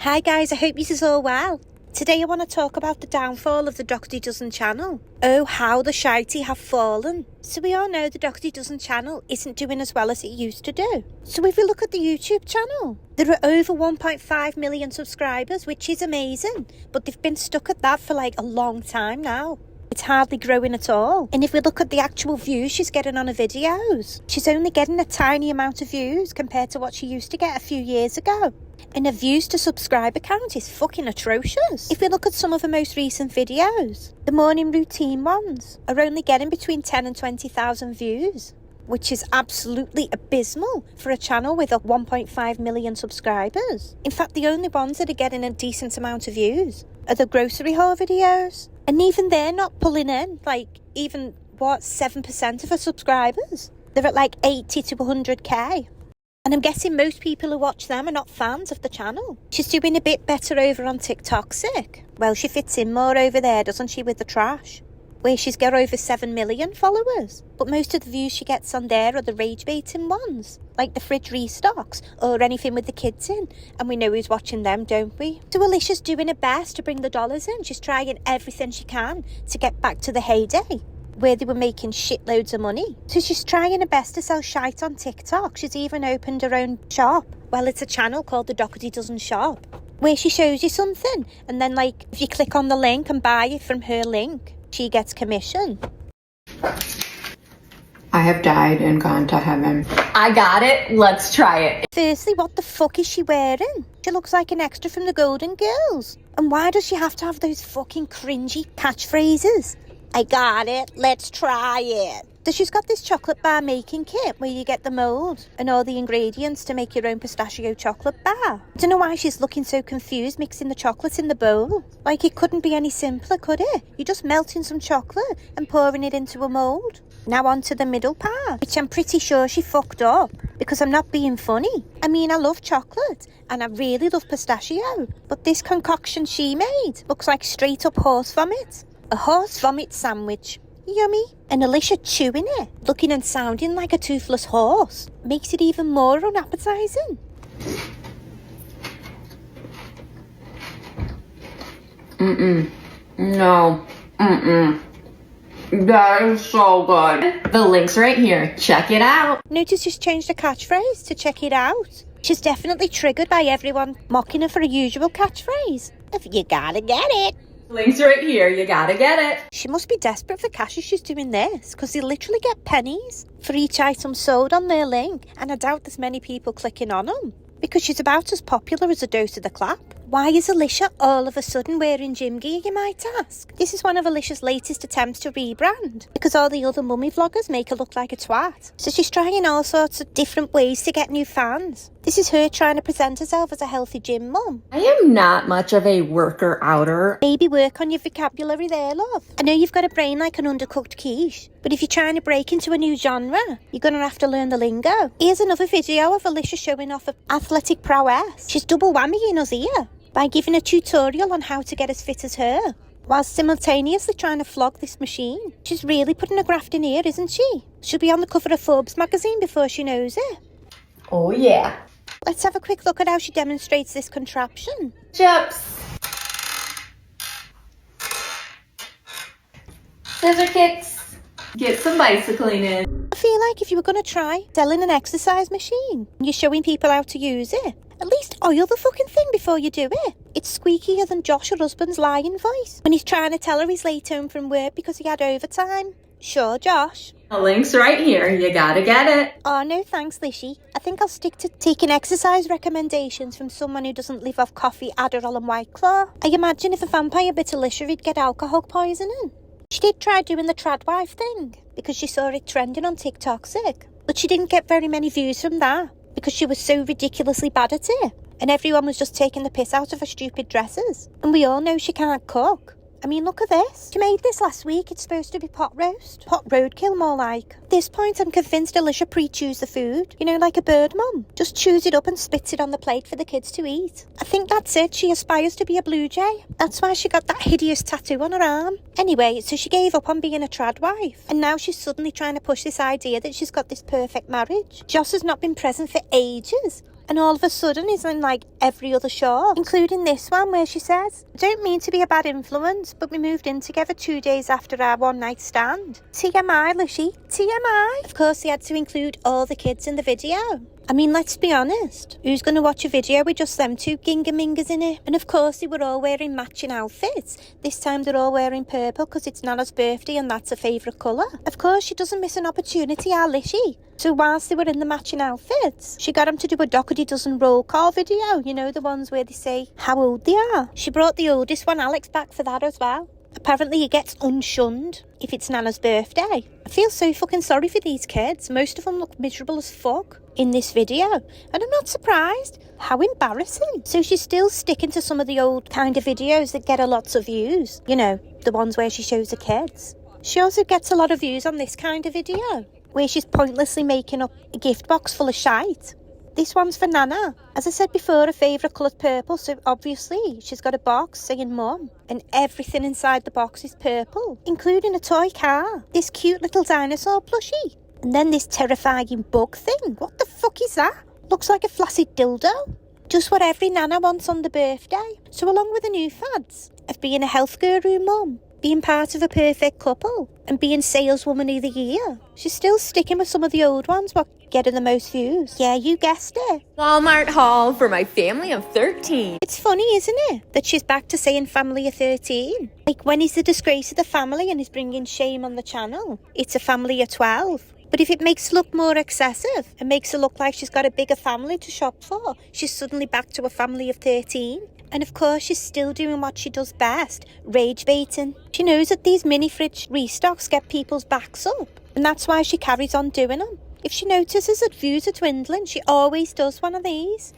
Hi guys, I hope you is all well. Today I want to talk about the downfall of the Dougherty Dozen channel. Oh, how the shitey have fallen. So we all know the Dougherty Dozen channel isn't doing as well as it used to do. So if we look at the YouTube channel, there are over 1.5 million subscribers, which is amazing. But they've been stuck at that for like a long time now. It's hardly growing at all. And if we look at the actual views she's getting on her videos, she's only getting a tiny amount of views compared to what she used to get a few years ago. And her views to subscriber count is fucking atrocious. If we look at some of her most recent videos, the morning routine ones are only getting between 10 and 20,000 views, which is absolutely abysmal for a channel with 1.5 million subscribers. In fact, the only ones that are getting a decent amount of views are the grocery haul videos. And even they're not pulling in, like, even, 7% of her subscribers? They're at like 80 to 100k. And I'm guessing most people who watch them are not fans of the channel. She's doing a bit better over on TikTok sick. Well, she fits in more over there, doesn't she, with the trash? Where she's got over 7 million followers. But most of the views she gets on there are the rage-baiting ones, like the fridge restocks or anything with the kids in. And we know who's watching them, don't we? So Alicia's doing her best to bring the dollars in. She's trying everything she can to get back to the heyday, where they were making shitloads of money. So she's trying her best to sell shite on TikTok. She's even opened her own shop. Well, it's a channel called the Dougherty Dozen Shop, where she shows you something, and then, like, if you click on the link and buy it from her link, she gets commission. I have died and gone to heaven. I got it. Let's try it. Firstly, what the fuck is she wearing? She looks like an extra from the Golden Girls. And why does she have to have those fucking cringy catchphrases? I got it, let's try it. So she's got this chocolate bar making kit where you get the mould and all the ingredients to make your own pistachio chocolate bar. I don't know why she's looking so confused mixing the chocolates in the bowl. Like, it couldn't be any simpler, could it? You're just melting some chocolate and pouring it into a mould. Now on to the middle part, which I'm pretty sure she fucked up, because I'm not being funny. I mean, I love chocolate and I really love pistachio, but this concoction she made looks like straight up horse vomit. A horse vomit sandwich. Yummy. And Alicia chewing it, looking and sounding like a toothless horse, makes it even more unappetizing. No. That is so good. The link's right here. Check it out. Notice she's changed the catchphrase to check it out. She's definitely triggered by everyone mocking her for a usual catchphrase of you gotta get it. Link's right here. You gotta get it. She must be desperate for cash if she's doing this, because they literally get pennies for each item sold on their link, and I doubt there's many people clicking on them, because she's about as popular as a dose of the clap. Why is Alicia all of a sudden wearing gym gear, you might ask? This is one of Alicia's latest attempts to rebrand, because all the other mummy vloggers make her look like a twat. So she's trying all sorts of different ways to get new fans. This is her trying to present herself as a healthy gym mum. I am not much of a worker-outer. Maybe work on your vocabulary there, love. I know you've got a brain like an undercooked quiche, but if you're trying to break into a new genre, you're going to have to learn the lingo. Here's another video of Alicia showing off her athletic prowess. She's double whammying us here by giving a tutorial on how to get as fit as her, while simultaneously trying to flog this machine. She's really putting a graft in here, isn't she? She'll be on the cover of Forbes magazine before she knows it. Oh, yeah. Let's have a quick look at how she demonstrates this contraption. Chips. Scissor kicks. Get some bicycling in. I feel like if you were going to try selling an exercise machine and you're showing people how to use it, at least oil the fucking thing before you do it. It's squeakier than Josh, her husband's, lying voice when he's trying to tell her he's late home from work because he had overtime. Sure, Josh. The link's right here. You gotta get it. Oh, no thanks, Lishy. I think I'll stick to taking exercise recommendations from someone who doesn't live off coffee, Adderall and White Claw. I imagine if a vampire bit Alicia, he'd get alcohol poisoning. She did try doing the trad wife thing because she saw it trending on TikTok sick, but she didn't get very many views from that because she was so ridiculously bad at it, and everyone was just taking the piss out of her stupid dresses. And we all know she can't cook. I mean, look at this. She made this last week. It's supposed to be pot roast. Pot roadkill, more like. At this point, I'm convinced Alicia pre-chews the food. You know, like a bird mum. Just chews it up and spits it on the plate for the kids to eat. I think that's it. She aspires to be a blue jay. That's why she got that hideous tattoo on her arm. Anyway, so she gave up on being a trad wife. And now she's suddenly trying to push this idea that she's got this perfect marriage. Joss has not been present for ages. And all of a sudden is in like every other show, including this one where she says, I don't mean to be a bad influence, but we moved in together 2 days after our one night stand. TMI, Lishy, TMI. Of course, they had to include all the kids in the video. I mean, let's be honest. Who's going to watch a video with just them two gingamingers in it? And of course, they were all wearing matching outfits. This time they're all wearing purple because it's Nana's birthday and that's her favourite colour. Of course, she doesn't miss an opportunity, our Lishy. So whilst they were in the matching outfits, she got him to do a Dougherty Dozen roll call video. You know, the ones where they say how old they are. She brought the oldest one, Alex, back for that as well. Apparently he gets unshunned if it's Nana's birthday. I feel so fucking sorry for these kids. Most of them look miserable as fuck in this video. And I'm not surprised. How embarrassing. So she's still sticking to some of the old kind of videos that get a lots of views. You know, the ones where she shows her kids. She also gets a lot of views on this kind of video, where she's pointlessly making up a gift box full of shite. This one's for Nana. As I said before, her favourite colour's purple, so obviously she's got a box saying Mum. And everything inside the box is purple, including a toy car, this cute little dinosaur plushie, and then this terrifying bug thing. What the fuck is that? Looks like a flaccid dildo. Just what every Nana wants on the birthday. So along with the new fads of being a health guru mum, being part of a perfect couple, and being saleswoman of the year, she's still sticking with some of the old ones what getting the most views. Yeah, you guessed it. Walmart haul for my family of 13. It's funny, isn't it, that she's back to saying family of 13? Like, when he's the disgrace of the family and is bringing shame on the channel, it's a family of 12. But if it makes her look more excessive and makes her look like she's got a bigger family to shop for, she's suddenly back to a family of 13. And of course, she's still doing what she does best, rage baiting. She knows that these mini fridge restocks get people's backs up, and that's why she carries on doing them. If she notices that views are dwindling, she always does one of these.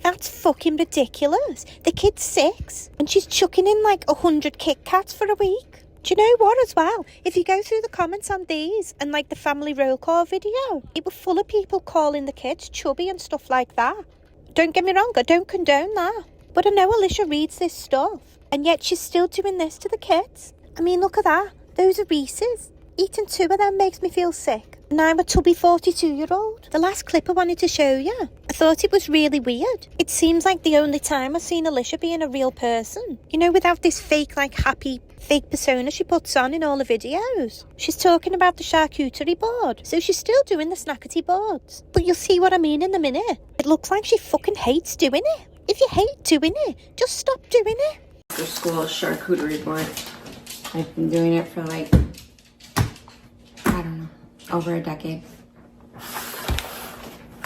That's fucking ridiculous. The kid's 6, and she's chucking in like 100 Kit Kats for a week. Do you know what as well? If you go through the comments on these and like the family roll call video, it was full of people calling the kids chubby and stuff like that. Don't get me wrong, I don't condone that. But I know Alicia reads this stuff, and yet she's still doing this to the kids. I mean, look at that. Those are Reese's. Eating 2 of them makes me feel sick. And I'm a tubby 42-year-old. The last clip I wanted to show you, I thought it was really weird. It seems like the only time I've seen Alicia being a real person. You know, without this fake, like, happy, fake persona she puts on in all the videos. She's talking about the charcuterie board, so she's still doing the snackety boards. But you'll see what I mean in a minute. It looks like she fucking hates doing it. If you hate doing it, just stop doing it. After school charcuterie board. I've been doing it for like, I don't know, over a decade.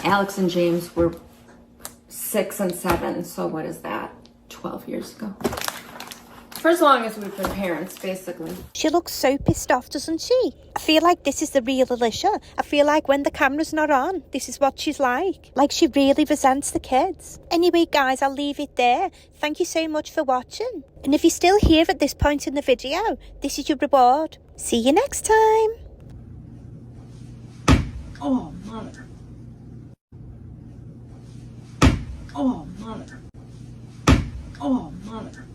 Alex and James were 6 and 7, so what is that? 12 years ago. For as long as we've been parents, basically. She looks so pissed off, doesn't she? I feel like this is the real Alicia. I feel like when the camera's not on, this is what she's like. Like she really resents the kids. Anyway, guys, I'll leave it there. Thank you so much for watching. And if you're still here at this point in the video, this is your reward. See you next time. Oh, mother. Oh, mother. Oh, mother.